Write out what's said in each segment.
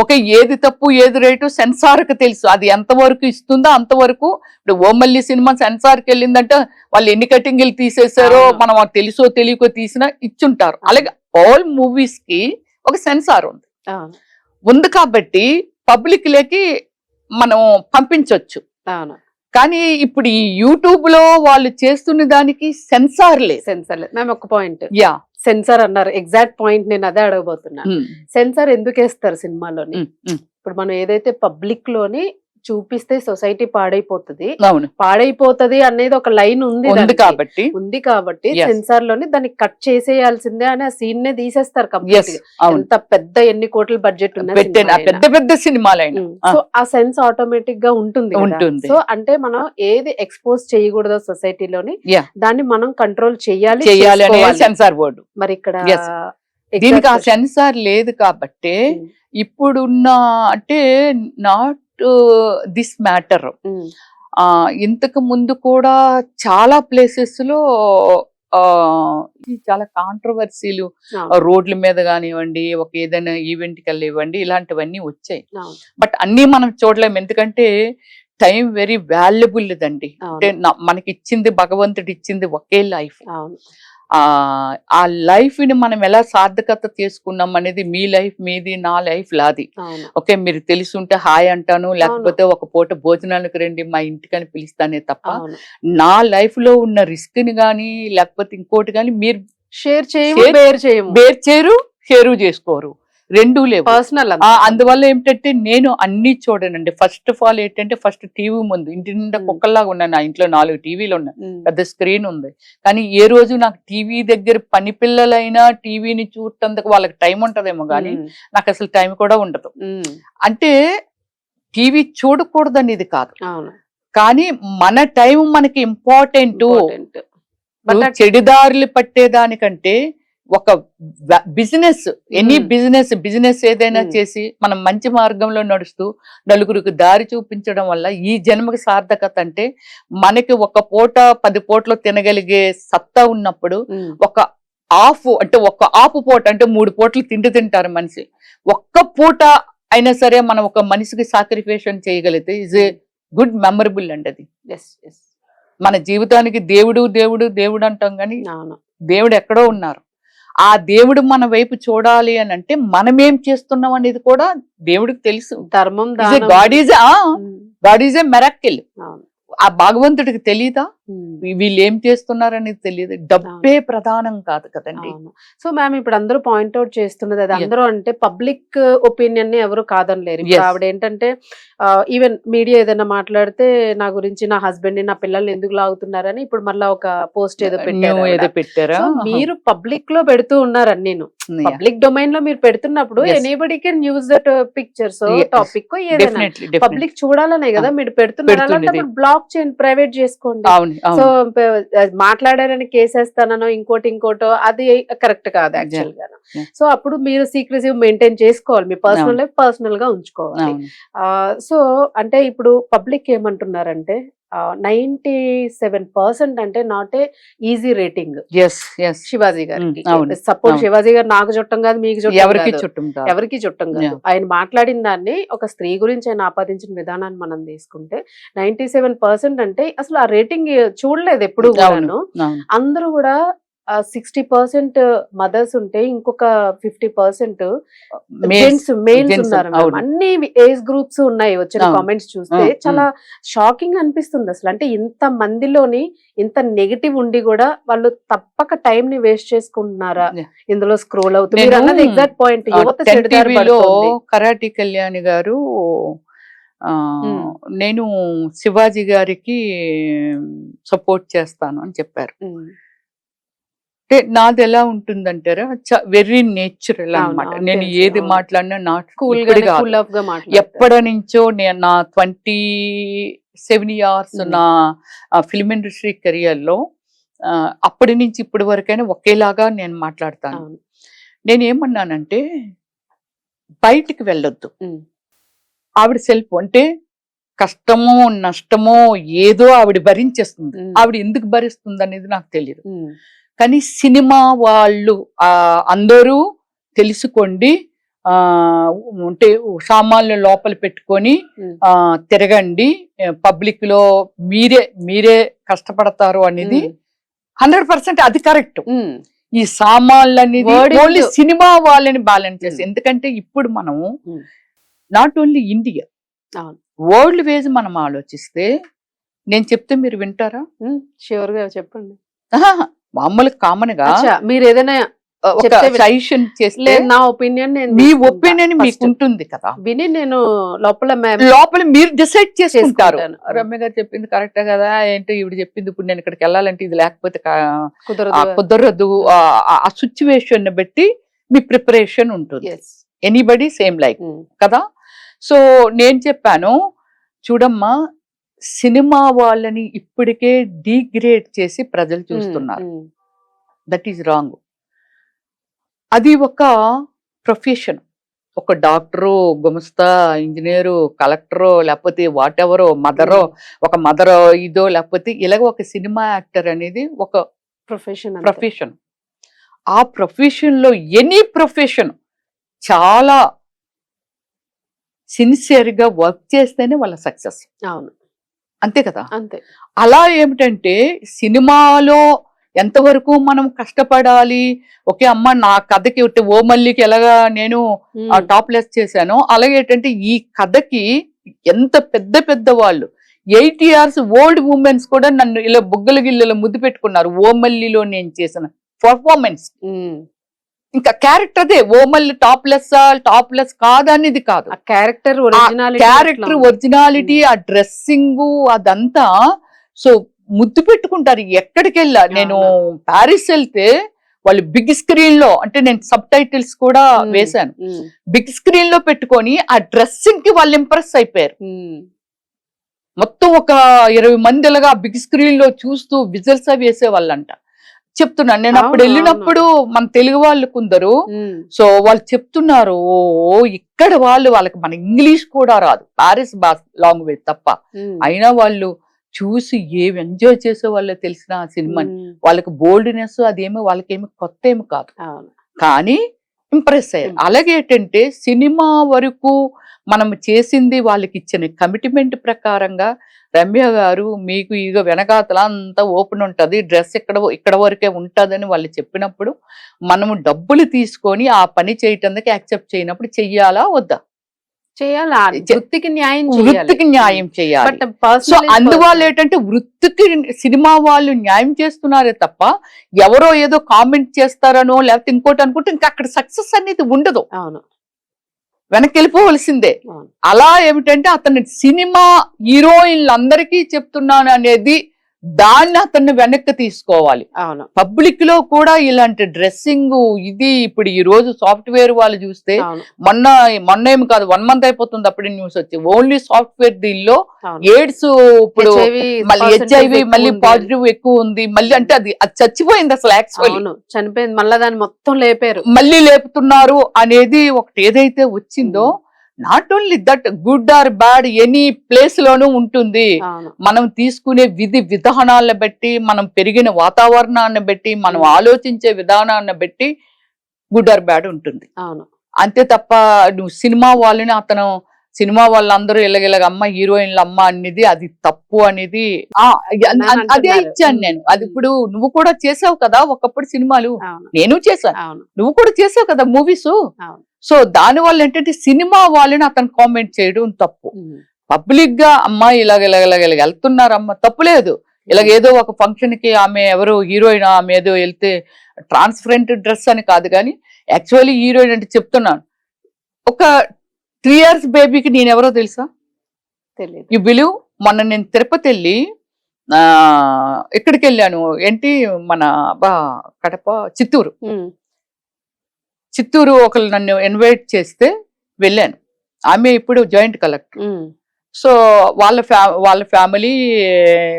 ఒక ఏది తప్పు ఏది రైటు సెన్సార్కి తెలుసు, అది ఎంతవరకు ఇస్తుందో అంతవరకు. ఇప్పుడు ఓమల్లి సినిమా సెన్సార్కి వెళ్ళిందంటే వాళ్ళు ఎన్ని కటింగ్లు తీసేసారో మనం తెలుసో తెలియకో తీసినా ఇచ్చుంటారు. అలాగే ఆల్ మూవీస్ కి ఒక సెన్సార్ ఉంది కాబట్టి పబ్లిక్ లేకి మనం పంపించవచ్చు. కానీ ఇప్పుడు ఈ యూట్యూబ్ లో వాళ్ళు చేస్తున్న దానికి సెన్సార్ లేదు. మేము ఒక పాయింట్ సెన్సార్ అన్నారు, ఎగ్జాక్ట్ పాయింట్ నేను అదే అడగబోతున్నాను. సెన్సార్ ఎందుకు వేస్తారు సినిమాలోని? ఇప్పుడు మనం ఏదైతే పబ్లిక్ లోని చూపిస్తే సొసైటీ పాడైపోతది అనేది ఒక లైన్ ఉంది కాబట్టి సెన్సార్ లోని దాన్ని కట్ చేసేయాల్సిందే అని ఆ సీన్ నే తీసేస్తారు కంప్లీట్. ఎంత పెద్ద ఎన్ని కోట్ల బడ్జెట్ పెద్ద పెద్ద సినిమాలైనా సో ఆ సెన్స్ ఆటోమేటిక్ గా ఉంటుంది. సో అంటే మనం ఏది ఎక్స్పోజ్ చేయకూడదో సొసైటీలోని దాన్ని మనం కంట్రోల్ చెయ్యాలి సెన్సార్ బోర్డు. మరి ఇక్కడ దీనికి ఆ సెన్సార్ లేదు కాబట్టి ఇప్పుడున్న అంటే నాట్ దిస్ మ్యాటర్. ఇంతకు ముందు కూడా చాలా ప్లేసెస్ లో చాలా కాంట్రవర్సీలు రోడ్ల మీద కానివ్వండి, ఒక ఏదైనా ఈవెంట్కి వెళ్ళివ్వండి, ఇలాంటివన్నీ వచ్చాయి. బట్ అన్ని మనం చూడలేము, ఎందుకంటే టైం వెరీ వాల్యుబుల్ దండి. అంటే మనకి ఇచ్చింది భగవంతుడు ఇచ్చింది ఒకే లైఫ్. ఆ లైఫ్ ని మనం ఎలా సార్థకత చేసుకున్నాం అనేది మీ లైఫ్ మీది, నా లైఫ్ లాది. ఓకే, మీరు తెలుసుంటే హాయ్ అంటాను, లేకపోతే ఒక పూట భోజనానికి రండి మా ఇంటికని పిలుస్తానే తప్ప నా లైఫ్ లో ఉన్న రిస్క్ ని గానీ లేకపోతే ఇంకోటి గానీ మీరు షేర్ చేయరు, షేరు చేసుకోరు, రెండూ లేవు. పర్సనల్ అందువల్ల ఏంటంటే నేను అన్ని చూడనండి. ఫస్ట్ ఆఫ్ ఆల్ ఏంటంటే ఫస్ట్ టీవీ ముందు ఇంటి నిండా కుక్కల్లాగా ఉన్నాయి. నా ఇంట్లో 4 టీవీలు ఉన్నాయి, పెద్ద స్క్రీన్ ఉంది. కానీ ఏ రోజు నాకు టీవీ దగ్గర పని పిల్లలైనా టీవీని చూడటందుకు వాళ్ళకి టైం ఉంటదేమో కానీ నాకు అసలు టైం కూడా ఉండదు. అంటే టీవీ చూడకూడదని ఇది కాదు, కానీ మన టైం మనకి ఇంపార్టెంట్. చెడుదారులు పట్టేదానికంటే ఒక బిజినెస్, ఎనీ బిజినెస్ ఏదైనా చేసి మనం మంచి మార్గంలో నడుస్తూ నలుగురికి దారి చూపించడం వల్ల ఈ జన్మకి సార్థకత. అంటే మనకి ఒక పూట 10 పూటలు తినగలిగే సత్తా ఉన్నప్పుడు ఒక ఆపు పూట అంటే 3 పూటలు తింటారు మనిషి. ఒక్క పూట అయినా సరే మనం ఒక మనిషికి సాక్రిఫికేషన్ చేయగలిగితే ఇజ్ ఏ గుడ్ మెమరబుల్ అండి. అది మన జీవితానికి దేవుడు అంటాం కానీ దేవుడు ఎక్కడో ఉన్నారు. ఆ దేవుడు మన వైపు చూడాలి అని అంటే మనం ఏం చేస్తున్నాం అనేది కూడా దేవుడికి తెలుసు. ధర్మం, గాడ్ ఈజ్ ఏ మిరాకిల్. ఆ భగవంతుడికి తెలీదా వీళ్ళు ఏం చేస్తున్నారనేది తెలియదు. డబ్బే ప్రధానం కాదు కదండి. సో మ్యామ్ ఇప్పుడు అందరూ పాయింట్అవుట్ చేస్తున్నది అది అందరూ అంటే పబ్లిక్ ఒపీనియన్ ని ఎవరు కాదనలేరు. ఆవిడ ఏంటంటే ఈవెన్ మీడియా ఏదైనా మాట్లాడితే నా గురించి నా హస్బెండ్ ని నా పిల్లల్ని ఎందుకు లాగుతున్నారని ఇప్పుడు మళ్ళీ ఒక పోస్ట్ ఏదో పెట్టారు. మీరు పబ్లిక్ లో పెడుతూ ఉన్నారు అన్నీను. పబ్లిక్ డొమైన్ లో మీరు పెడుతున్నప్పుడు anybody can use that pictures topic ఏదైనా పబ్లిక్ చూడాలనే కదా మీరు పెడుతున్నారు. అలాంటి బ్లాక్ చేయండి, ప్రైవేట్ చేసుకోండి. సో మాట్లాడారని కేసేస్తానో ఇంకోటో అది కరెక్ట్ కాదు యాక్చువల్ గా. సో అప్పుడు మీరు సీక్రెసీ మెయింటైన్ చేసుకోవాలి, మీ పర్సనల్ లైఫ్ పర్సనల్ గా ఉంచుకోవాలి. సో అంటే ఇప్పుడు పబ్లిక్ ఏమంటున్నారంటే 97% అంటే not a easy rating Shivaji గారికి. సపోజ్ శివాజీ గారు నాకు చుట్టం కాదు, మీకు ఎవరికి చుట్టం కాదు. ఆయన మాట్లాడిన దాన్ని ఒక స్త్రీ గురించి ఆయన ఆపాదించిన విధానాన్ని మనం తీసుకుంటే 97% అంటే అసలు ఆ రేటింగ్ చూడలేదు ఎప్పుడు కూడాను. అందరూ కూడా 60% మదర్స్ ఉంటే ఇంకొక 50% మేల్స్ ఉన్నారు. అన్ని ఏజ్ గ్రూప్స్ ఉన్నాయి. వచ్చిన కామెంట్స్ చూస్తే చాలా షాకింగ్ అనిపిస్తుంది అసలు. అంటే ఇంత మందిలోని ఇంత నెగటివ్ ఉండి కూడా వాళ్ళు తప్పక టైం ని వేస్ట్ చేసుకుంటున్నారా ఇందులో స్క్రోల్ అవుతుంది. Exact point. కరాటి కళ్యాణి గారు నేను శివాజీ గారికి సపోర్ట్ చేస్తాను అని చెప్పారు. అంటే నాది ఎలా ఉంటుందంటారా, వెరీ నేచురల్ అన్నమాట. నేను ఏది మాట్లాడినా ఎప్పటి నుంచో నా 27 years నా ఫిల్మ్ ఇండస్ట్రీ కెరియర్ లో అప్పటి నుంచి ఇప్పటి వరకైనా ఒకేలాగా నేను మాట్లాడతాను. నేనేమన్నానంటే బయటికి వెళ్ళొద్దు. ఆవిడ సెల్ఫ్ అంటే కష్టమో నష్టమో ఏదో ఆవిడ భరించేస్తుంది. ఆవిడ ఎందుకు భరిస్తుంది అనేది నాకు తెలియదు. కానీ సినిమా వాళ్ళు అందరూ తెలుసుకోండి, ఆ అంటే సామాన్లు లోపల పెట్టుకొని తిరగండి, పబ్లిక్ లో మీరే కష్టపడతారు అనేది 100% అది కరెక్ట్. ఈ సామాన్లు అనేది ఓన్లీ సినిమా వాళ్ళని బ్యాలెన్స్ చేసి, ఎందుకంటే ఇప్పుడు మనము not only India, world wise మనం ఆలోచిస్తే, నేను చెప్తే మీరు వింటారా? ష్యూర్ గా చెప్పండి. మామూలు కామన్ గా మీరు ఏదైనా సజెషన్ చేస్తే, నా ఒపీనియన్ మీ ఒపీనియన్ మీకు ఉంటుంది కదా, విని నేను లోపల మీరు డిసైడ్ చేసుకుంటారు. రమ్య గారు చెప్పింది కరెక్టే కదా, ఏంటి ఇవిడ చెప్పింది, ఇప్పుడు నేను ఇక్కడికి వెళ్ళాలంటే ఇది లేకపోతే కుదరదు. ఆ సిచ్యువేషన్ బట్టి మీ ప్రిపరేషన్ ఉంటుంది. ఎనీబడి సేమ్ లైక్ కదా. సో నేను చెప్పాను, చూడమ్మా, సినిమా వాళ్ళని ఇప్పటికే డిగ్రేడ్ చేసి ప్రజలు చూస్తున్నారు. That is wrong. అది ఒక ప్రొఫెషన్. ఒక డాక్టరు, గుమస్తా, ఇంజనీరు, కలెక్టరో, లేకపోతే వాట్ ఎవరో, ఒక మదరో ఇదో, లేకపోతే ఇలాగ ఒక సినిమా యాక్టర్ అనేది ఒక ప్రొఫెషన్. ఆ ప్రొఫెషన్ లో ఎనీ ప్రొఫెషన్ చాలా సిన్సియర్ గా వర్క్ చేస్తేనే వాళ్ళ సక్సెస్. అవును, అంతే కదా. అంతే. అలా ఏమిటంటే సినిమాలో ఎంతవరకు మనం కష్టపడాలి. ఓకే అమ్మ, నా కథకి ఓ మల్లికి ఎలాగా నేను టాప్లెస్ చేశానో, అలాగే ఏంటంటే ఈ కథకి ఎంత పెద్ద వాళ్ళు 80 years ఓల్డ్ ఉమెన్స్ కూడా నన్ను ఇలా బుగ్గల గిల్లెల ముద్దు పెట్టుకున్నారు ఓ మల్లిలో నేను చేసిన పర్ఫార్మెన్స్. ఇంకా క్యారెక్టర్ అదే, ఓ మల్లి టాప్లెస్ కాదనేది కాదు, క్యారెక్టర్ ఒరిజినాలిటీ, ఆ డ్రెస్సింగ్ అదంతా. సో ముద్దు పెట్టుకుంటారు ఎక్కడికి వెళ్ళా. నేను ప్యారిస్ వెళ్తే వాళ్ళు బిగ్ స్క్రీన్ లో, అంటే నేను సబ్ టైటిల్స్ కూడా వేశాను, బిగ్ స్క్రీన్ లో పెట్టుకొని ఆ డ్రెస్సింగ్ కి వాళ్ళు ఇంప్రెస్ అయిపోయారు. మొత్తం ఒక 20 మంది ఇలాగా బిగ్ స్క్రీన్ లో చూస్తూ విజల్స్ అవి వేసేవాళ్ళంట. చెప్తున్నాను నేను అప్పుడు వెళ్ళినప్పుడు మన తెలుగు వాళ్ళు కొందరు, సో వాళ్ళు చెప్తున్నారు, ఇక్కడ వాళ్ళకి మన ఇంగ్లీష్ కూడా రాదు, పారిస్ లాంగ్వేజ్ తప్ప, అయినా వాళ్ళు చూసి ఏమి ఎంజాయ్ చేసే వాళ్ళు తెలిసిన ఆ సినిమాని. వాళ్ళకి బోల్డ్నెస్ అదేమో వాళ్ళకేమి కొత్త ఏమి కాదు, కానీ ఇంప్రెస్ అయ్యారు. అలాగే ఏంటంటే సినిమా వరకు మనం చేసింది వాళ్ళకి ఇచ్చిన కమిట్మెంట్ ప్రకారంగా, రమ్య గారు మీకు ఇక వెనకాతల అంతా ఓపెన్ ఉంటది, డ్రెస్ ఇక్కడ వరకే ఉంటదని వాళ్ళు చెప్పినప్పుడు మనము డబ్బులు తీసుకొని ఆ పని చేయటానికి యాక్సెప్ట్ చేయనప్పుడు చెయ్యాలా వద్దా? వృత్తికి న్యాయం చేయాలి. సో అందువల్ల ఏంటంటే వృత్తికి సినిమా వాళ్ళు న్యాయం చేస్తున్నారే తప్ప ఎవరో ఏదో కామెంట్ చేస్తారనో లేకపోతే ఇంకోటి అనుకుంటే ఇంకా అక్కడ సక్సెస్ అనేది ఉండదు. వెనక్కి వెళ్ళిపోవలసిందే. అలా ఏమిటంటే అతని సినిమా హీరోయిన్లందరికీ చెప్తున్నాను అనేది దాన్ని అతన్ని వెనక్కి తీసుకోవాలి. పబ్లిక్ లో కూడా ఇలాంటి డ్రెస్సింగ్ ఇది ఇప్పుడు ఈ రోజు సాఫ్ట్వేర్ వాళ్ళు చూస్తే, మొన్న ఏమి కాదు 1 month అయిపోతుంది అప్పుడే న్యూస్ వచ్చి, ఓన్లీ సాఫ్ట్వేర్ దీనిలో ఎయిడ్స్, ఇప్పుడు మళ్ళీ HIV మళ్ళీ పాజిటివ్ ఎక్కువ ఉంది, మళ్ళీ అంటే అది చచ్చిపోయింది అసలు, యాక్చువల్లీ చనిపోయింది, మళ్ళీ దాన్ని మొత్తం మళ్ళీ లేపుతున్నారు అనేది ఒకటి ఏదైతే వచ్చిందో, not only that, good or bad any place లోనూ ఉంటుంది. మనం తీసుకునే విధానాలను బట్టి, మనం పెరిగిన వాతావరణాన్ని బట్టి, మనం ఆలోచించే విధానాన్ని బట్టి గుడ్ ఆర్ బ్యాడ్ ఉంటుంది. అంతే తప్ప నువ్వు సినిమా వాళ్ళందరూ ఇలాగ అమ్మ హీరోయిన్ల అమ్మ అనేది అది తప్పు అనేది అదే ఇచ్చాను నేను. అది ఇప్పుడు నువ్వు కూడా చేసావు కదా ఒకప్పుడు సినిమాలు, నేను చేశాను, నువ్వు కూడా చేసావు కదా మూవీస్. సో దాని వల్ల ఏంటంటే సినిమా వాళ్ళని అతను కామెంట్ చేయడం తప్పు. పబ్లిక్ గా అమ్మ ఇలాగ వెళ్తున్నారమ్మ తప్పులేదు, ఇలాగేదో ఒక ఫంక్షన్ కి ఆమె ఎవరు హీరోయిన్ ఆమె ఏదో వెళ్తే ట్రాన్స్పరెంట్ డ్రెస్ అని కాదు, కానీ యాక్చువల్లీ హీరోయిన్ అంటే చెప్తున్నాను. ఒక 3 years బేబీకి నేనెవరో తెలుసా? యు బిలీవ్, మొన్న నేను తిరుపతి వెళ్ళి ఎక్కడికి వెళ్ళాను ఏంటి మన కడప చిత్తూరు ఒకళ్ళు నన్ను ఇన్వైట్ చేస్తే వెళ్ళాను. ఆమె ఇప్పుడు జాయింట్ కలెక్టర్. సో వాళ్ళ ఫ్యామిలీ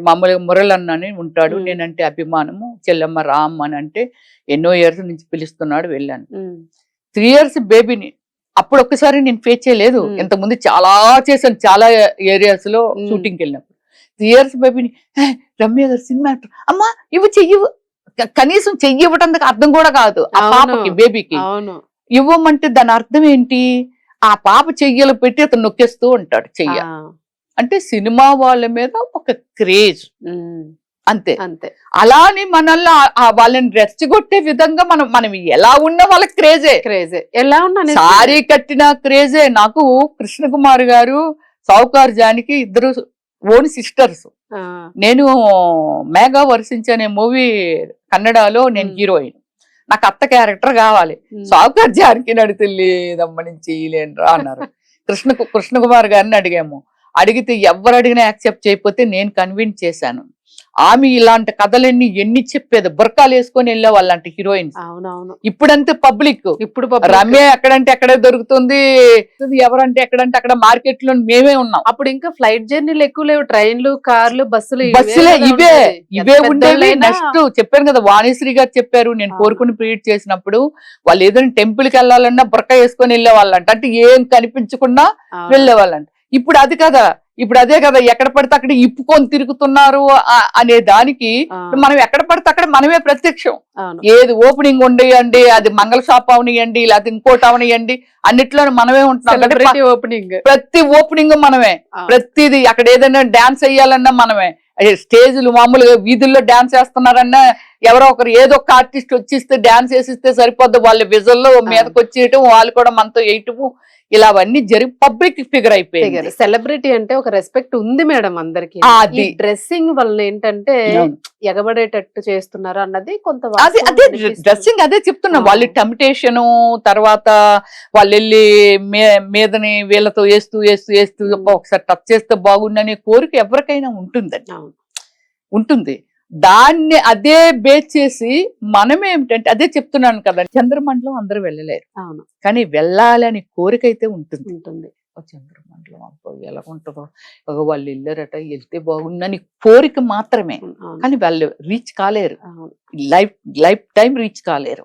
మామూలుగా మురళన్న అని ఉంటాడు, నేనంటే అభిమానము, చెల్లెమ్మ రామ్ అని అంటే ఎన్నో ఇయర్స్ నుంచి పిలుస్తున్నాడు. వెళ్ళాను. 3 years బేబీని అప్పుడు ఒక్కసారి నేను ఫేస్ చేయలేదు, ఇంతకుముందు చాలా చేశాను, చాలా ఏరియాస్ లో షూటింగ్కి వెళ్ళినప్పుడు. 3 years బేబీని రమ్య గారు సినిమా యాక్టర్, అమ్మా ఇవి చెయ్యి, కనీసం చెయ్యి ఇవ్వటానికి అర్థం కూడా కాదు ఆ పాపకి, బేబీకి. ఇవ్వమంటే దాని అర్థం ఏంటి? ఆ పాప చెయ్యలు పెట్టి అతను నొక్కేస్తూ ఉంటాడు చెయ్య. అంటే సినిమా వాళ్ళ మీద ఒక క్రేజ్ అంతే. అంతే. అలాని మనల్ని వాళ్ళని రెచ్చగొట్టే విధంగా మనం ఎలా ఉన్నా వాళ్ళకి క్రేజే. ఎలా ఉన్నా సారీ కట్టిన క్రేజే. నాకు కృష్ణకుమార్ గారు, సావుకార్ జానికి ఇద్దరు ఓన్ సిస్టర్స్. నేను మేఘా వర్షించి అనే మూవీ కన్నడలో నేను హీరోయిన్. నాకు అత్త క్యారెక్టర్ కావాలి. సావుకార్ జానికి నడితే లేదమ్మ నేను చేయలేనురా అన్నారు. కృష్ణకుమార్ గారిని అడిగాము. అడిగితే ఎవరు అడిగినా యాక్సెప్ట్ చేయకపోతే నేను కన్విన్స్ చేశాను. ఆమె ఇలాంటి కథలన్నీ ఎన్ని చెప్పేది, బుర్కాలు వేసుకొని వెళ్ళే వాళ్ళంటే హీరోయిన్స్. అవునవును. ఇప్పుడంతే పబ్లిక్. ఇప్పుడు రమ్య ఎక్కడంటే ఎక్కడే దొరుకుతుంది, ఎవరంటే ఎక్కడంటే అక్కడ మార్కెట్ లో మేమే ఉన్నాం. అప్పుడు ఇంకా ఫ్లైట్ జర్నీలు ఎక్కువ లేవు, ట్రైన్లు, కార్లు, బస్సులే ఇవే ఉండేవి. నెక్స్ట్ చెప్పాను కదా, వాణిశ్రీ గారు చెప్పారు, నేను కోరుకుని ప్రీట్ చేసినప్పుడు వాళ్ళు ఏదైనా టెంపుల్ కి వెళ్ళాలన్నా బుర్క వేసుకొని వెళ్ళే వాళ్ళంట. అంటే ఏం కనిపించకుండా వెళ్ళే వాళ్ళంట. ఇప్పుడు అది కదా, ఇప్పుడు అదే కదా, ఎక్కడ పడితే అక్కడ ఇప్పుకొని తిరుగుతున్నారు అనే దానికి మనం ఎక్కడ పడితే అక్కడ మనమే ప్రత్యక్షం. ఏది ఓపెనింగ్ ఉండేయండి, అది మంగళ షాప్ అవనియండి, లేకపోతే ఇంకోటి అవనియండి, అన్నిట్లో మనమే ఉంటున్నాం. ప్రతి ఓపెనింగ్ మనమే, ప్రతిది అక్కడ ఏదైనా డాన్స్ వేయాలన్నా మనమే. స్టేజ్లు మామూలుగా వీధుల్లో డాన్స్ వేస్తున్నారన్నా ఎవరో ఒకరు ఏదో ఒక ఆర్టిస్ట్ వచ్చిస్తే డాన్స్ వేసిస్తే సరిపోద్ది. వాళ్ళ విజువల్లో మీదకి వచ్చేయటం, వాళ్ళు కూడా మనతో వేయటము, ఇలా అవన్నీ జరిగి పబ్లిక్ ఫిగర్ అయిపోయింది. సెలబ్రిటీ అంటే ఒక రెస్పెక్ట్ ఉంది మేడం అందరికి. డ్రెస్సింగ్ వల్ల ఏంటంటే ఎగబడేటట్టు చేస్తున్నారు అన్నది కొంత అదే డ్రెస్సింగ్. అదే చెప్తున్నా, వాళ్ళు టెంప్టేషన్, తర్వాత వాళ్ళు వెళ్ళి మీదని వీళ్ళతో వేస్తూ ఒకసారి టచ్ చేస్తే బాగుండనే కోరిక ఎవరికైనా ఉంటుంది. దాన్ని అదే బేస్ చేసి మనమేమిటంటే, అదే చెప్తున్నాను కదా, చంద్రమండలం అందరూ వెళ్ళలేరు. అవును. కానీ వెళ్ళాలని కోరిక అయితే ఉంటుంది. చంద్రమండలం అబ్బో ఎలా ఉంటుందో, వాళ్ళు వెళ్ళారట, వెళ్తే బాగుందని కోరిక మాత్రమే. కానీ వాళ్ళు రీచ్ కాలేరు, లైఫ్ టైం రీచ్ కాలేరు.